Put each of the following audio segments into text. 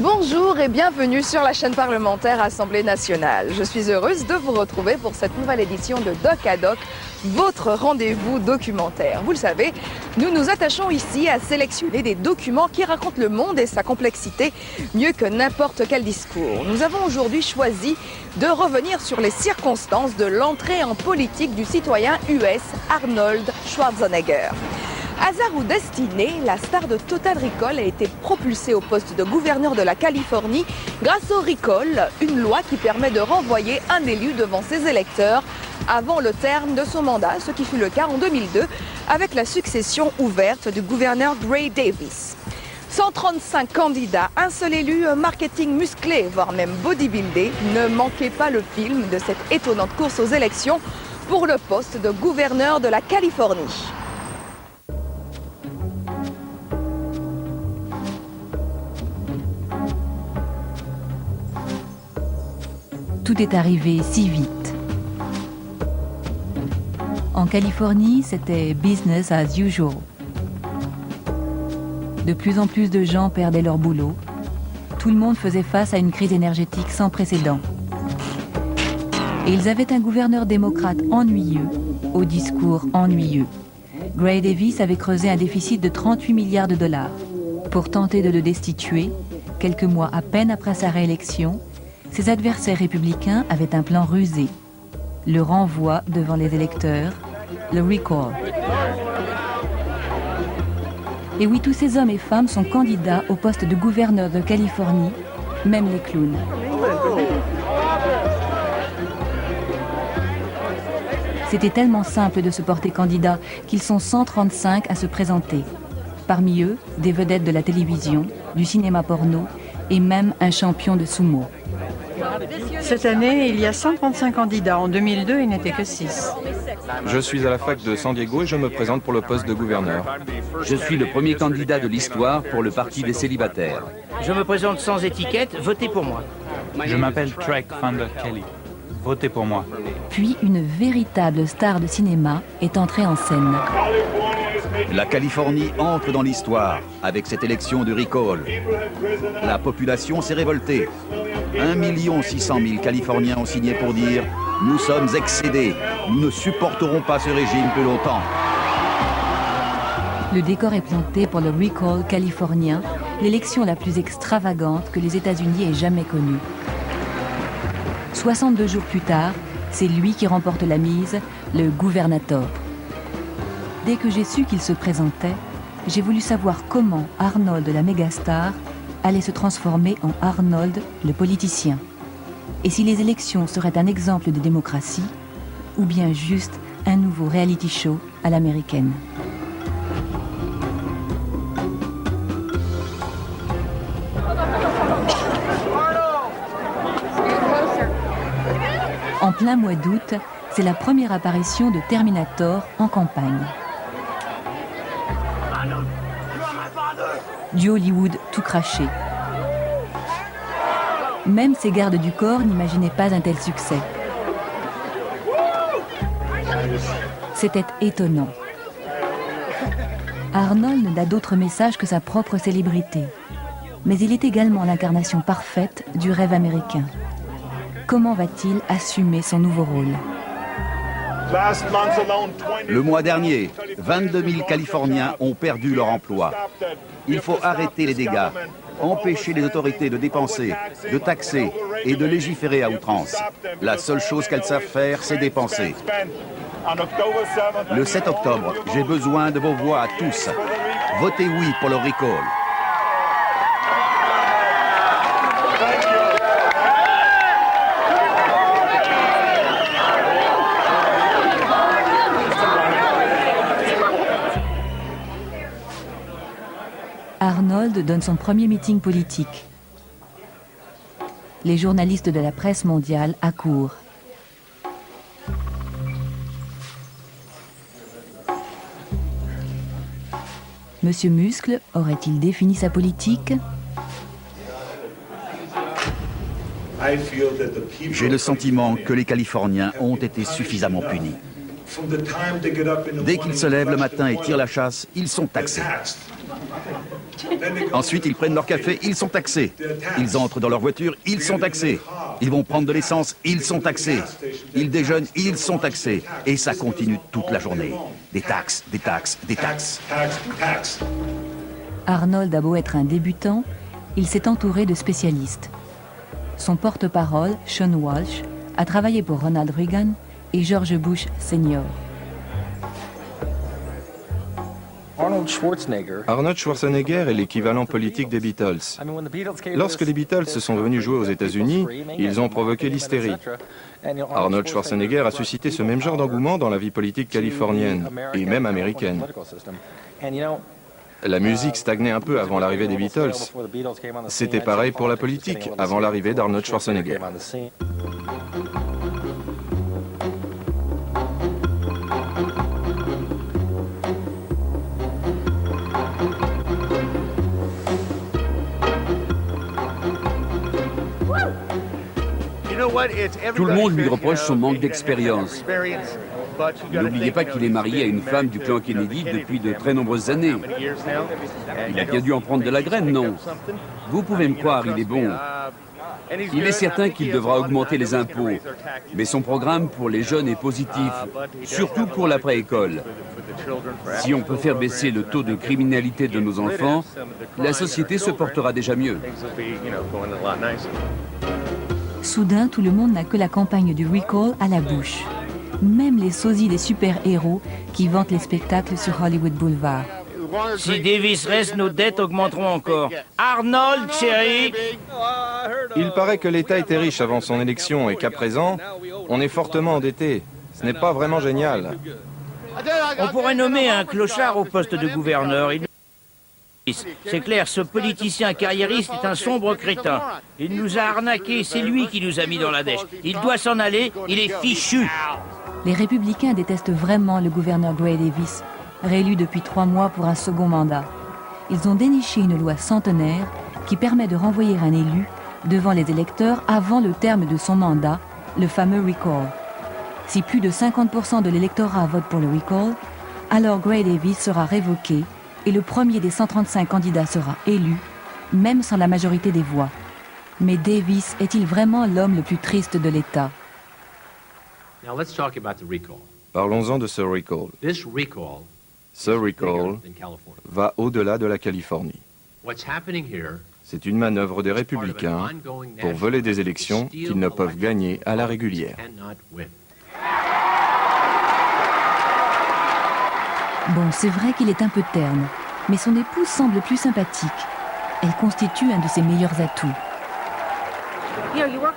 Bonjour et bienvenue sur la chaîne parlementaire Assemblée nationale. Je suis heureuse de vous retrouver pour cette nouvelle édition de Doc à Doc, votre rendez-vous documentaire. Vous le savez, nous nous attachons ici à sélectionner des documents qui racontent le monde et sa complexité mieux que n'importe quel discours. Nous avons aujourd'hui choisi de revenir sur les circonstances de l'entrée en politique du citoyen US Arnold Schwarzenegger. Hasard ou destinée, la star de Total Recall a été propulsée au poste de gouverneur de la Californie grâce au Recall, une loi qui permet de renvoyer un élu devant ses électeurs avant le terme de son mandat, ce qui fut le cas en 2002 avec la succession ouverte du gouverneur Gray Davis. 135 candidats, un seul élu, un marketing musclé, voire même bodybuildé. Ne manquez pas le film de cette étonnante course aux élections pour le poste de gouverneur de la Californie. Tout est arrivé si vite. En Californie, c'était business as usual. De plus en plus de gens perdaient leur boulot. Tout le monde faisait face à une crise énergétique sans précédent. Et ils avaient un gouverneur démocrate ennuyeux, au discours ennuyeux. Gray Davis avait creusé un déficit de 38 milliards de dollars. Pour tenter de le destituer, quelques mois à peine après sa réélection, ses adversaires républicains avaient un plan rusé. Le renvoi devant les électeurs, le recall. Et oui, tous ces hommes et femmes sont candidats au poste de gouverneur de Californie, même les clowns. C'était tellement simple de se porter candidat qu'ils sont 135 à se présenter. Parmi eux, des vedettes de la télévision, du cinéma porno et même un champion de sumo. Cette année, il y a 135 candidats. En 2002, il n'était que 6. Je suis à la fac de San Diego et je me présente pour le poste de gouverneur. Je suis le premier candidat de l'histoire pour le parti des célibataires. Je me présente sans étiquette, votez pour moi. Je m'appelle Trek Thunder Kelly. Votez pour moi. Puis une véritable star de cinéma est entrée en scène. La Californie entre dans l'histoire avec cette élection de recall. La population s'est révoltée. 1 600 000 Californiens ont signé pour dire « Nous sommes excédés, nous ne supporterons pas ce régime plus longtemps ». Le décor est planté pour le recall californien, l'élection la plus extravagante que les États-Unis aient jamais connue. 62 jours plus tard, c'est lui qui remporte la mise, le gouvernateur. Dès que j'ai su qu'il se présentait, j'ai voulu savoir comment Arnold, la mégastar, allait se transformer en Arnold, le politicien. Et si les élections seraient un exemple de démocratie, ou bien juste un nouveau reality show à l'américaine. En plein mois d'août, c'est la première apparition de Terminator en campagne. Du Hollywood tout craché. Même ses gardes du corps n'imaginaient pas un tel succès. C'était étonnant. Arnold n'a d'autre message que sa propre célébrité. Mais il est également l'incarnation parfaite du rêve américain. Comment va-t-il assumer son nouveau rôle ? Le mois dernier, 22 000 Californiens ont perdu leur emploi. Il faut arrêter les dégâts, empêcher les autorités de dépenser, de taxer et de légiférer à outrance. La seule chose qu'elles savent faire, c'est dépenser. Le 7 octobre, j'ai besoin de vos voix à tous. Votez oui pour le recall. Arnold donne son premier meeting politique. Les journalistes de la presse mondiale accourent. Monsieur Muscle aurait-il défini sa politique ? J'ai le sentiment que les Californiens ont été suffisamment punis. Dès qu'ils se lèvent le matin et tirent la chasse, ils sont taxés. Ensuite, ils prennent leur café, ils sont taxés. Ils entrent dans leur voiture, ils sont taxés. Ils vont prendre de l'essence, ils sont taxés. Ils déjeunent, ils sont taxés. Et ça continue toute la journée. Des taxes, des taxes, des taxes. Arnold a beau être un débutant, il s'est entouré de spécialistes. Son porte-parole, Sean Walsh, a travaillé pour Ronald Reagan et George Bush Senior. Arnold Schwarzenegger est l'équivalent politique des Beatles. Lorsque les Beatles se sont venus jouer aux États-Unis, ils ont provoqué l'hystérie. Arnold Schwarzenegger a suscité ce même genre d'engouement dans la vie politique californienne et même américaine. La musique stagnait un peu avant l'arrivée des Beatles. C'était pareil pour la politique avant l'arrivée d'Arnold Schwarzenegger. Tout le monde lui reproche son manque d'expérience. N'oubliez pas qu'il est marié à une femme du clan Kennedy depuis de très nombreuses années. Il a bien dû en prendre de la graine, non? Vous pouvez me croire, il est bon. Il est certain qu'il devra augmenter les impôts, mais son programme pour les jeunes est positif, surtout pour l'après-école. Si on peut faire baisser le taux de criminalité de nos enfants, la société se portera déjà mieux. Soudain, tout le monde n'a que la campagne du Recall à la bouche. Même les sosies des super-héros qui vantent les spectacles sur Hollywood Boulevard. Si Davis reste, nos dettes augmenteront encore. Arnold, chérie! Il paraît que l'État était riche avant son élection et qu'à présent, on est fortement endetté. Ce n'est pas vraiment génial. On pourrait nommer un clochard au poste de gouverneur. C'est clair, ce politicien carriériste est un sombre crétin. Il nous a arnaqués, c'est lui qui nous a mis dans la dèche. Il doit s'en aller, il est fichu. Les républicains détestent vraiment le gouverneur Gray Davis, réélu depuis 3 mois pour un second mandat. Ils ont déniché une loi centenaire qui permet de renvoyer un élu devant les électeurs avant le terme de son mandat, le fameux recall. Si plus de 50% de l'électorat vote pour le recall, alors Gray Davis sera révoqué et le premier des 135 candidats sera élu, même sans la majorité des voix. Mais Davis est-il vraiment l'homme le plus triste de l'État? Parlons-en de ce recall. Ce recall va au-delà de la Californie. C'est une manœuvre des républicains pour voler des élections qu'ils ne peuvent gagner à la régulière. Bon, c'est vrai qu'il est un peu terne, mais son épouse semble plus sympathique. Elle constitue un de ses meilleurs atouts.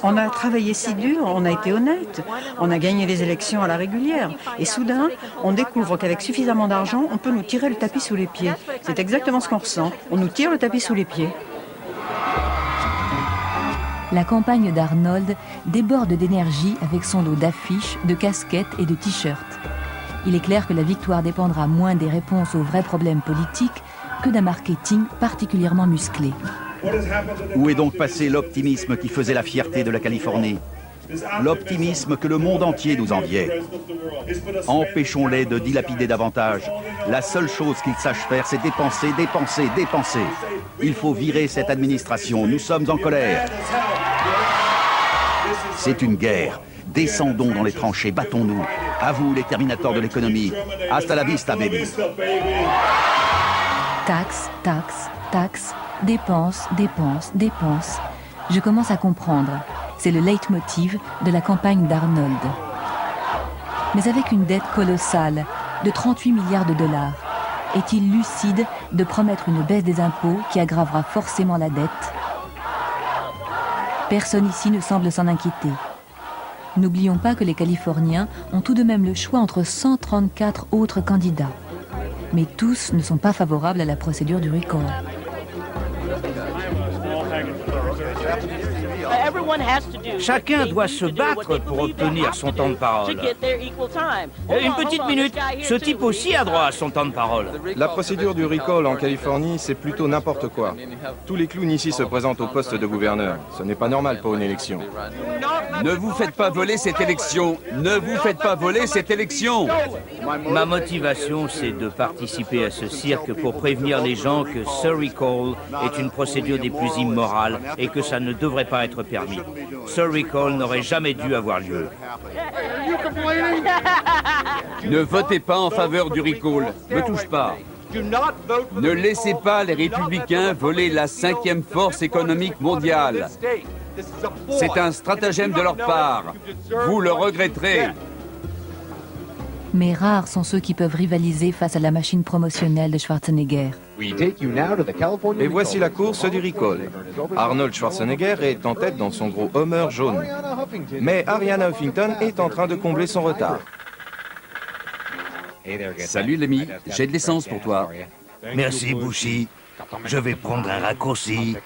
On a travaillé si dur, on a été honnête, on a gagné les élections à la régulière. Et soudain, on découvre qu'avec suffisamment d'argent, on peut nous tirer le tapis sous les pieds. C'est exactement ce qu'on ressent. On nous tire le tapis sous les pieds. La campagne d'Arnold déborde d'énergie avec son lot d'affiches, de casquettes et de t-shirts. Il est clair que la victoire dépendra moins des réponses aux vrais problèmes politiques que d'un marketing particulièrement musclé. Où est donc passé l'optimisme qui faisait la fierté de la Californie? L'optimisme que le monde entier nous enviait. Empêchons-les de dilapider davantage. La seule chose qu'ils sachent faire, c'est dépenser, dépenser, dépenser. Il faut virer cette administration. Nous sommes en colère. C'est une guerre. Descendons dans les tranchées, battons-nous. À vous, les terminateurs de l'économie. Hasta la vista, baby. Taxes, taxes, taxes, dépenses, dépenses, dépenses. Je commence à comprendre. C'est le leitmotiv de la campagne d'Arnold. Mais avec une dette colossale de 38 milliards de dollars, est-il lucide de promettre une baisse des impôts qui aggravera forcément la dette? Personne ici ne semble s'en inquiéter. N'oublions pas que les Californiens ont tout de même le choix entre 134 autres candidats. Mais tous ne sont pas favorables à la procédure du recall. Chacun doit se battre pour obtenir son temps de parole. Une petite minute, ce type aussi a droit à son temps de parole. La procédure du recall en Californie, c'est plutôt n'importe quoi. Tous les clowns ici se présentent au poste de gouverneur. Ce n'est pas normal pour une élection. Ne vous faites pas voler cette élection. Ne vous faites pas voler cette élection. Ma motivation, c'est de participer à ce cirque pour prévenir les gens que ce recall est une procédure des plus immorales et que ça ne devrait pas être permis. Ce recall n'aurait jamais dû avoir lieu. Ne votez pas en faveur du recall. Ne touche pas. Ne laissez pas les républicains voler la 5e force économique mondiale. C'est un stratagème de leur part. Vous le regretterez. Mais rares sont ceux qui peuvent rivaliser face à la machine promotionnelle de Schwarzenegger. Et voici la course du recall. Arnold Schwarzenegger est en tête dans son gros Hummer jaune. Mais Ariana Huffington est en train de combler son retard. Salut l'ami, j'ai de l'essence pour toi. Merci, Bushy. Je vais prendre un raccourci.